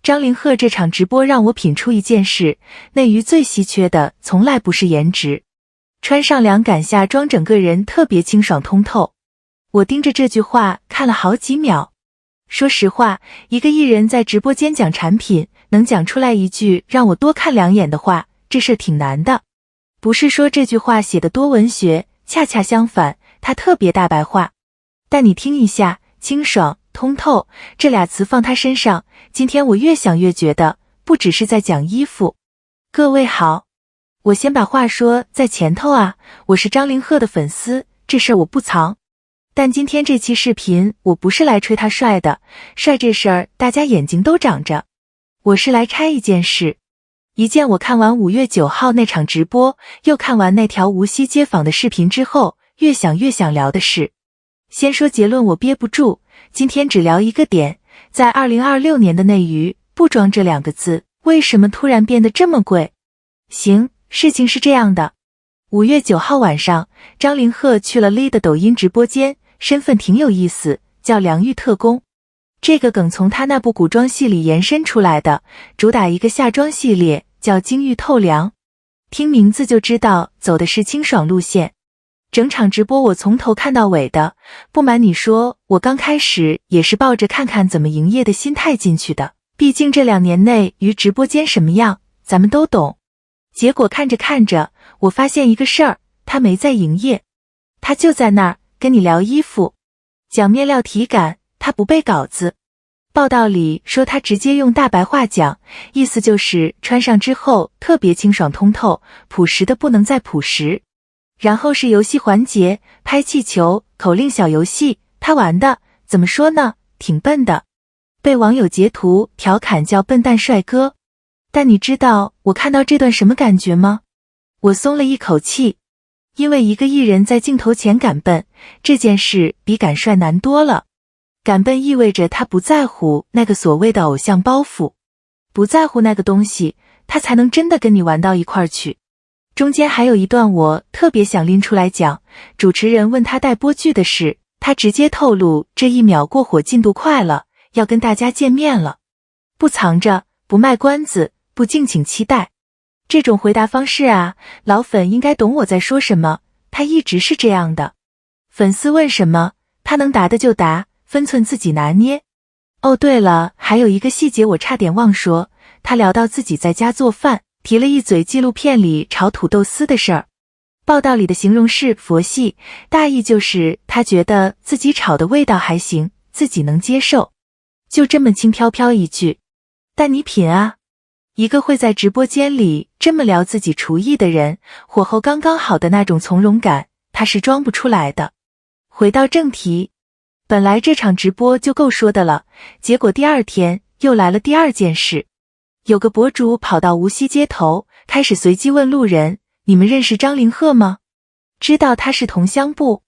张凌赫这场直播让我品出一件事，内娱最稀缺的从来不是颜值，穿上凉感下装整个人特别清爽通透。我盯着这句话看了好几秒。说实话，一个艺人在直播间讲产品，能讲出来一句让我多看两眼的话，这事挺难的。不是说这句话写得多文学，恰恰相反，它特别大白话。但你听一下，清爽、通透，这俩词放他身上，今天我越想越觉得，不只是在讲衣服。各位好，我先把话说在前头啊，我是张凌赫的粉丝，这事儿我不藏。但今天这期视频我不是来吹他帅的，帅这事儿大家眼睛都长着。我是来拆一件事，一件我看完5月9号那场直播，又看完那条无锡街访的视频之后，越想越想聊的事。先说结论，我憋不住，今天只聊一个点，在2026年的内娱，不装这2个字，为什么突然变得这么贵？行，事情是这样的。5月9号晚上，张凌赫去了 Lee 的抖音直播间，身份挺有意思，叫梁玉特工。这个梗从他那部古装戏里延伸出来的，主打一个夏装系列，叫金玉透凉。听名字就知道走的是清爽路线。整场直播我从头看到尾的，不瞒你说，我刚开始也是抱着看看怎么营业的心态进去的，毕竟这2年内于直播间什么样，咱们都懂。结果看着看着，我发现一个事儿，他没在营业，他就在那儿跟你聊衣服，讲面料体感，他不背稿子。报道里说他直接用大白话讲，意思就是穿上之后特别清爽通透，朴实的不能再朴实。然后是游戏环节，拍气球、口令小游戏，他玩的怎么说呢，挺笨的，被网友截图调侃叫笨蛋帅哥。但你知道我看到这段什么感觉吗？我松了一口气，因为一个艺人在镜头前敢笨，这件事比敢帅难多了。敢笨意味着他不在乎那个所谓的偶像包袱，不在乎那个东西，他才能真的跟你玩到一块儿去。中间还有一段我特别想拎出来讲，主持人问他带播剧的事，他直接透露这1秒过火进度快了，要跟大家见面了，不藏着，不卖关子，不敬请期待。这种回答方式啊，老粉应该懂我在说什么，他一直是这样的。粉丝问什么，他能答的就答，分寸自己拿捏。哦，对了，还有一个细节我差点忘说，他聊到自己在家做饭，提了一嘴纪录片里炒土豆丝的事儿。报道里的形容是佛系，大意就是他觉得自己炒的味道还行，自己能接受。就这么轻飘飘一句。但你品啊，一个会在直播间里这么聊自己厨艺的人，火候刚刚好的那种从容感，他是装不出来的。回到正题，本来这场直播就够说的了，结果第2天又来了第2件事。有个博主跑到无锡街头，开始随机问路人，你们认识张凌赫吗？知道他是同乡不？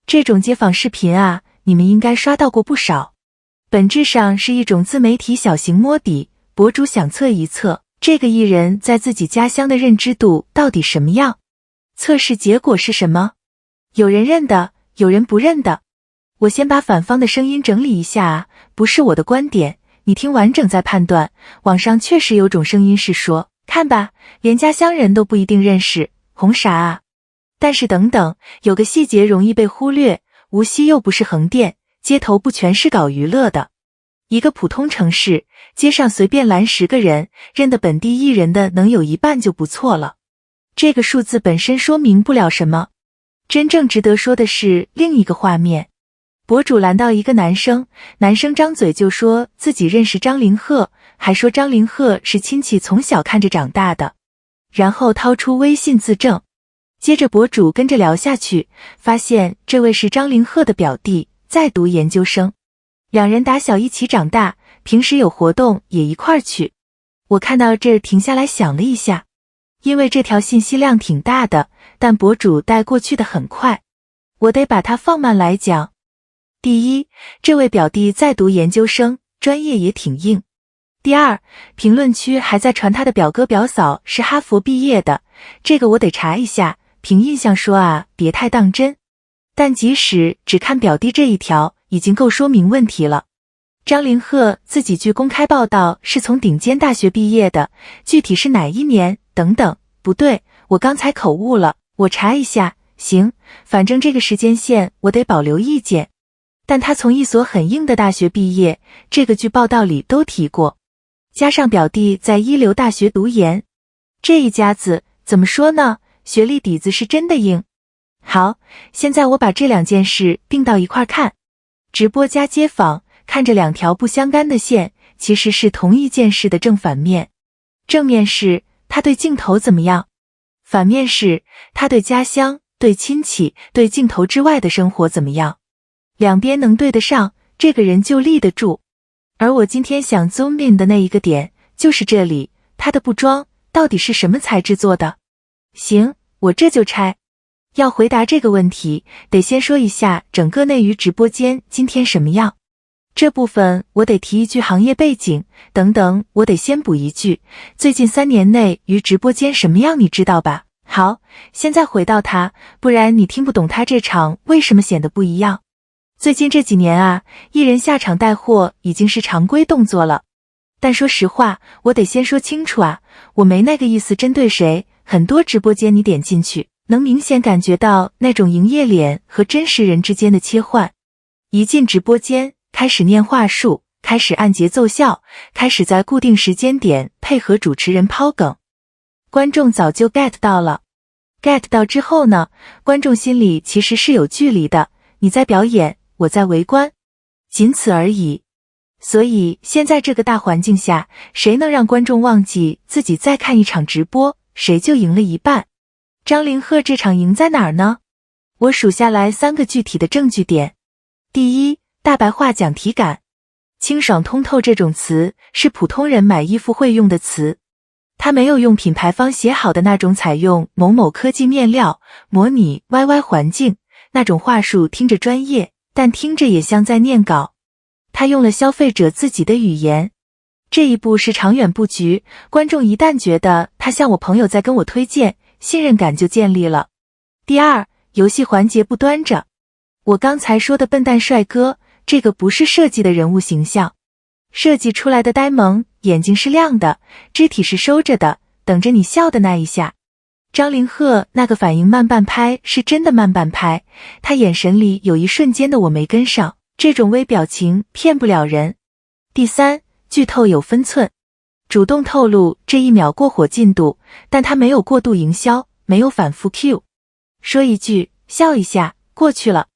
这种街访视频啊，你们应该刷到过不少。本质上是一种自媒体小型摸底，博主想测一测这个艺人在自己家乡的认知度到底什么样。测试结果是什么？有人认的，有人不认的。我先把反方的声音整理一下啊，不是我的观点，你听完整再判断。网上确实有种声音是说，看吧，连家乡人都不一定认识，红啥啊？但是等等，有个细节容易被忽略，无锡又不是横店，街头不全是搞娱乐的。一个普通城市，街上随便拦10个人，认得本地艺人的能有1半就不错了。这个数字本身说明不了什么，真正值得说的是另一个画面。博主拦到一个男生，男生张嘴就说自己认识张凌赫，还说张凌赫是亲戚从小看着长大的，然后掏出微信自证。接着博主跟着聊下去，发现这位是张凌赫的表弟，在读研究生，2人打小一起长大，平时有活动也一块儿去。我看到这儿停下来想了一下，因为这条信息量挺大的，但博主带过去的很快，我得把它放慢来讲。第一，这位表弟在读研究生，专业也挺硬。第二，评论区还在传他的表哥表嫂是哈佛毕业的，这个我得查一下，凭印象说啊，别太当真。但即使只看表弟这一条，已经够说明问题了。张凌赫自己据公开报道是从顶尖大学毕业的，具体是哪一年等等，不对，我刚才口误了，我查一下。行，反正这个时间线我得保留意见。但他从一所很硬的大学毕业，这个据报道里都提过。加上表弟在一流大学读研，这一家子怎么说呢？学历底子是真的硬。好，现在我把这两件事并到一块看。直播加街访，看着两条不相干的线，其实是同一件事的正反面。正面是他对镜头怎么样，反面是他对家乡、对亲戚、对镜头之外的生活怎么样。两边能对得上，这个人就立得住。而我今天想 zoom in 的那一个点，就是这里，他的布装到底是什么材质做的？行，我这就拆。要回答这个问题，得先说一下整个内娱直播间今天什么样。这部分我得提一句行业背景，等等我得先补一句，最近3年内娱直播间什么样你知道吧？好，现在回到他，不然你听不懂他这场为什么显得不一样。最近这几年啊，艺人下场带货已经是常规动作了。但说实话，我得先说清楚啊，我没那个意思针对谁，很多直播间你点进去，能明显感觉到那种营业脸和真实人之间的切换。一进直播间，开始念话术，开始按节奏笑，开始在固定时间点配合主持人抛梗。观众早就 get 到了。get 到之后呢，观众心里其实是有距离的，你在表演，我在围观，仅此而已。所以现在这个大环境下，谁能让观众忘记自己再看一场直播，谁就赢了一半。张凌赫这场赢在哪儿呢？我数下来3个具体的证据点。第一，大白话讲体感。清爽通透这种词是普通人买衣服会用的词，他没有用品牌方写好的那种采用某某科技面料模拟 YY 环境，那种话术听着专业，但听着也像在念稿。他用了消费者自己的语言，这一步是长远布局，观众一旦觉得他像我朋友在跟我推荐，信任感就建立了。第二，游戏环节不端着。我刚才说的笨蛋帅哥，这个不是设计的人物形象，设计出来的呆萌，眼睛是亮的，肢体是收着的，等着你笑的那一下。张凌赫那个反应慢半拍是真的慢半拍，他眼神里有一瞬间的我没跟上，这种微表情骗不了人。第三，剧透有分寸，主动透露这1秒过火进度，但他没有过度营销，没有反复 Q， 说一句笑一下过去了。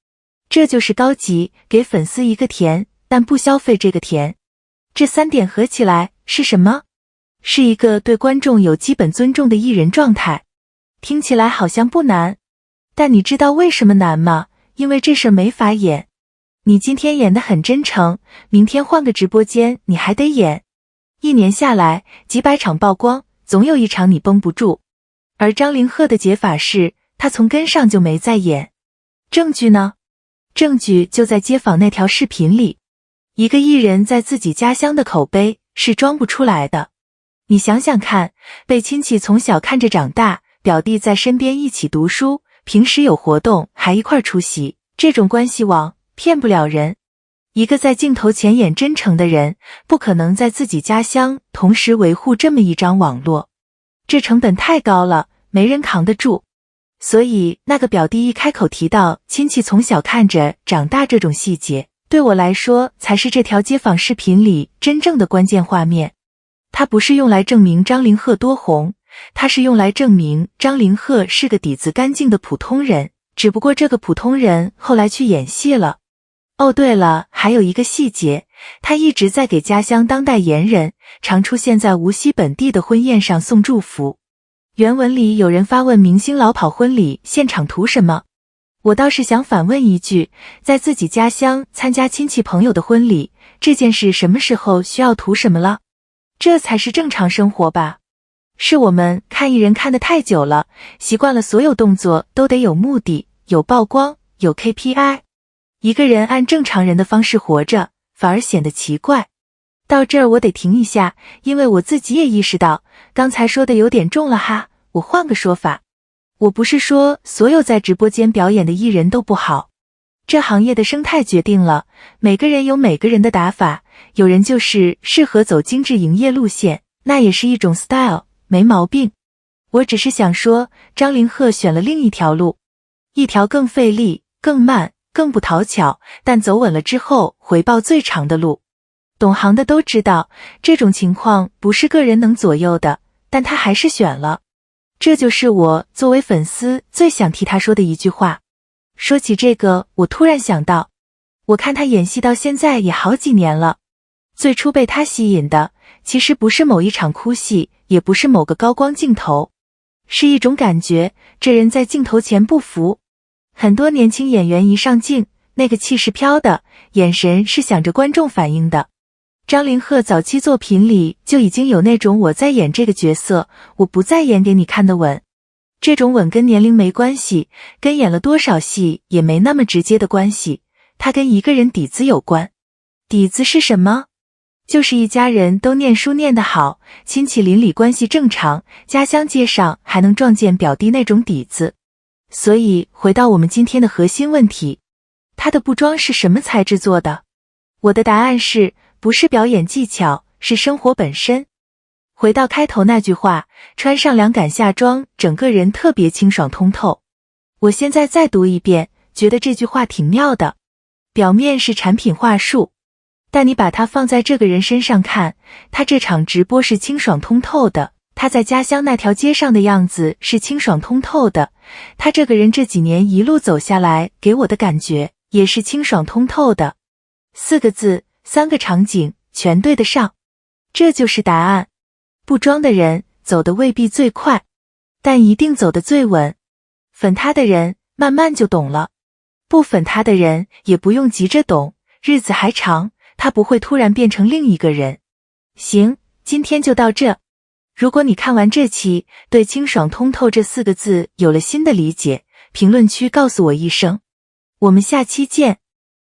这就是高级，给粉丝一个甜，但不消费这个甜。这3点合起来是什么？是一个对观众有基本尊重的艺人状态。听起来好像不难，但你知道为什么难吗？因为这事儿没法演。你今天演得很真诚，明天换个直播间你还得演。1年下来，几百场曝光，总有一场你绷不住。而张凌赫的解法是，他从根上就没再演。证据呢？证据就在街访那条视频里。一个艺人在自己家乡的口碑是装不出来的。你想想看，被亲戚从小看着长大，表弟在身边一起读书，平时有活动还一块出席，这种关系网骗不了人。一个在镜头前演真诚的人，不可能在自己家乡同时维护这么一张网络，这成本太高了，没人扛得住。所以那个表弟一开口提到亲戚从小看着长大这种细节，对我来说才是这条街访视频里真正的关键画面。它不是用来证明张凌赫多红，它是用来证明张凌赫是个底子干净的普通人，只不过这个普通人后来去演戏了。哦对了，还有一个细节，他一直在给家乡当代言人，常出现在无锡本地的婚宴上送祝福。原文里有人发问明星老跑婚礼现场图什么，我倒是想反问一句，在自己家乡参加亲戚朋友的婚礼，这件事什么时候需要图什么了？这才是正常生活吧。是我们看艺人看得太久了，习惯了所有动作都得有目的，有曝光，有 KPI。一个人按正常人的方式活着，反而显得奇怪。到这儿我得停一下，因为我自己也意识到，刚才说的有点重了哈，我换个说法。我不是说所有在直播间表演的艺人都不好，这行业的生态决定了，每个人有每个人的打法，有人就是适合走精致营业路线，那也是一种 style， 没毛病。我只是想说，张凌赫选了另一条路，一条更费力、更慢、更不讨巧，但走稳了之后回报最长的路。懂行的都知道，这种情况不是个人能左右的，但他还是选了。这就是我作为粉丝最想替他说的一句话。说起这个，我突然想到，我看他演戏到现在也好几年了，最初被他吸引的，其实不是某一场哭戏，也不是某个高光镜头，是一种感觉，这人在镜头前不服。很多年轻演员一上镜，那个气势飘的，眼神是想着观众反应的。张凌赫早期作品里就已经有那种我在演这个角色，我不再演给你看的稳。这种稳跟年龄没关系，跟演了多少戏也没那么直接的关系，它跟一个人底子有关。底子是什么？就是一家人都念书念得好，亲戚邻里关系正常，家乡街上还能撞见表弟那种底子。所以回到我们今天的核心问题，他的布装是什么材质做的？我的答案是，不是表演技巧，是生活本身。回到开头那句话，穿上凉感夏装，整个人特别清爽通透。我现在再读一遍，觉得这句话挺妙的。表面是产品话术，但你把它放在这个人身上看，他这场直播是清爽通透的，他在家乡那条街上的样子是清爽通透的，他这个人这几年一路走下来给我的感觉也是清爽通透的。4个字，3个场景，全对得上。这就是答案。不装的人走得未必最快，但一定走得最稳。粉他的人慢慢就懂了，不粉他的人也不用急着懂，日子还长，他不会突然变成另一个人。行，今天就到这。如果你看完这期，对清爽通透这4个字有了新的理解，评论区告诉我一声。我们下期见。